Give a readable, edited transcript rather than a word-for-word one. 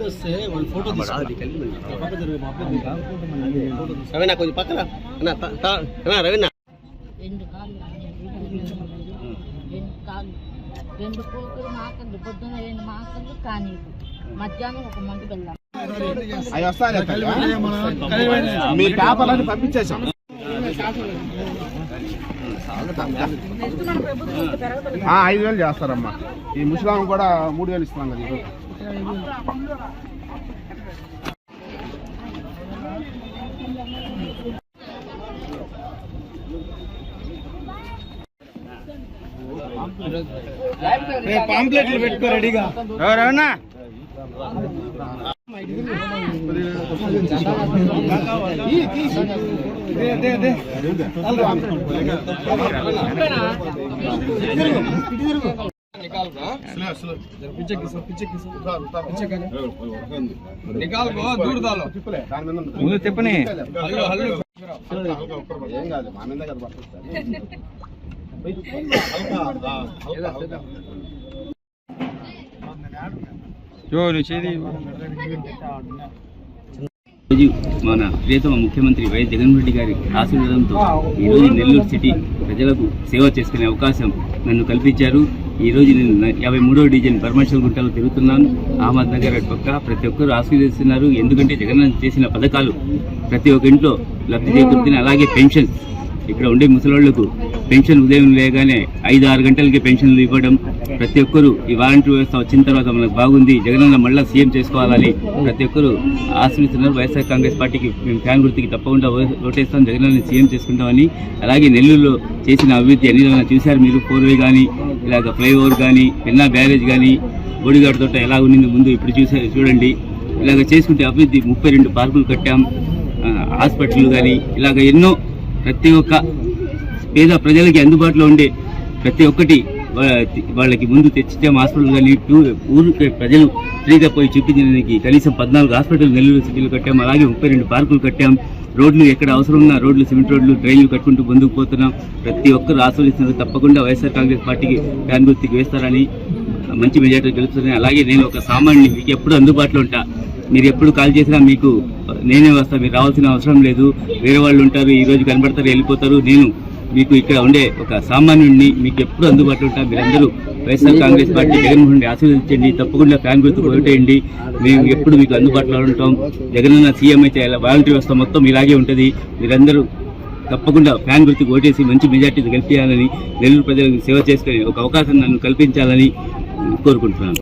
వస్తే వాళ్ళు ఫోటో రవీనా కొంచెం పక్కన రవీనా రెండు కోకలు మాకండి పొద్దున 2 మాకలు కానీ మధ్యాహ్నం ఒక మంది వెళ్ళాం. మీ పేపర్లని పంపించేసాం. 5,000 చేస్తారమ్మా. ఈ ముసలాం కూడా 3,000 ఇస్తున్నాం కదా ఈరోజు. పాంప్లెట్లు పెట్టుకో రెడీగా. ఎవరన్నా ముందు చెప్పని ఏం కాదు మా మీద కదా మన ప్రియతమ ముఖ్యమంత్రి వైఎస్ జగన్మోహన్ రెడ్డి గారి ఆశీర్వాదంతో ఈరోజు నెల్లూరు సిటీ ప్రజలకు సేవ చేసుకునే అవకాశం నన్ను కల్పించారు. ఈరోజు నేను 53వ డివిజన్ పరమేశ్వర గుంటలో తిరుగుతున్నాను. అహ్మద్ నగర్ పక్క ప్రతి ఒక్కరు ఆశీర్వదిస్తున్నారు. ఎందుకంటే జగన్ చేసిన పథకాలు ప్రతి ఒక్క ఇంట్లో లబ్ధి చేకూరుతున్నాయి. అలాగే పెన్షన్ ఇక్కడ ఉండే ముసలోళ్లకు పెన్షన్ ఉదయం లేగానే 5-6 గంటలకి పెన్షన్లు ఇవ్వడం, ప్రతి ఒక్కరు ఈ వాలంటీర్ వ్యవస్థ వచ్చిన తర్వాత మనకు బాగుంది, జగనన్న మళ్ళీ సీఎం చేసుకోవాలని ప్రతి ఒక్కరు ఆశీర్వదిస్తున్నారు. వైఎస్ఆర్ కాంగ్రెస్ పార్టీకి మేము ఫ్యాన్ గుర్తుకి తప్పకుండా ఓటేస్తాం, జగనన్న సీఎం చేసుకుంటామని. అలాగే నెల్లూరులో చేసిన అభివృద్ధి అన్ని చూశారు మీరు. 4వే కానీ, ఇలాగ ఫ్లైఓవర్ కానీ, పెన్నా బ్యారేజ్ కానీ, బోడిగాడు తోట ఎలా ఉండింది ముందు ఇప్పుడు చూడండి. ఇలాగ చేసుకుంటే అభివృద్ధి 32 పార్కులు కట్టాం, హాస్పిటల్ కానీ, ఇలాగ ఎన్నో ప్రతి ఒక్క పేద ప్రజలకి అందుబాటులో ఉండే ప్రతి ఒక్కటి వాళ్ళకి ముందు తెచ్చిచ్చాం. హాస్పిటల్ కానీ ఊరికి ప్రజలు ఫ్రీగా పోయి చూపించడానికి కనీసం 14 హాస్పిటల్ నెల్లూరు సిటీలో కట్టాం. అలాగే 32 పార్కులు కట్టాం. రోడ్లు ఎక్కడ అవసరం ఉన్న రోడ్లు, సిమెంట్ రోడ్లు, డ్రైన్లు కట్టుకుంటూ ముందుకు పోతున్నాం. ప్రతి ఒక్కరు ఆస్వాదిస్తున్నారు. తప్పకుండా వైఎస్ఆర్ కాంగ్రెస్ పార్టీకి ఫ్యాన్ గుర్తుకి వేస్తారని, మంచి మెజార్టీ గెలుస్తున్నాయి. అలాగే నేను ఒక సామాన్యుని, మీకు ఎప్పుడు అందుబాటులో ఉంటా. మీరు ఎప్పుడు కాల్ చేసినా మీకు నేనే వస్తా, మీరు రావాల్సిన అవసరం లేదు. వేరే వాళ్ళు ఉంటారు, ఈరోజు కనబడతారు, వెళ్ళిపోతారు. నేను మీకు ఇక్కడ ఉండే ఒక సామాన్యుడిని, మీకు ఎప్పుడు అందుబాటులో ఉంటా. మీరందరూ వైఎస్ఆర్ కాంగ్రెస్ పార్టీ జగన్మోహన్ రెడ్డి ఆశీర్వదించండి. తప్పకుండా ఫ్యాన్ గుర్తుకు ఓటేయండి. మేము ఎప్పుడు మీకు అందుబాటులో ఉంటాం. జగనన్న సీఎం అయితే వాలంటీర్ వ్యవస్థ మొత్తం ఇలాగే ఉంటుంది. మీరందరూ తప్పకుండా ఫ్యాన్ గుర్తుకు ఓటేసి మంచి మెజార్టీని గెలిపించాలని, నెల్లూరు ప్రజలకు సేవ చేసుకునే ఒక అవకాశం నన్ను కల్పించాలని కోరుకుంటున్నాను.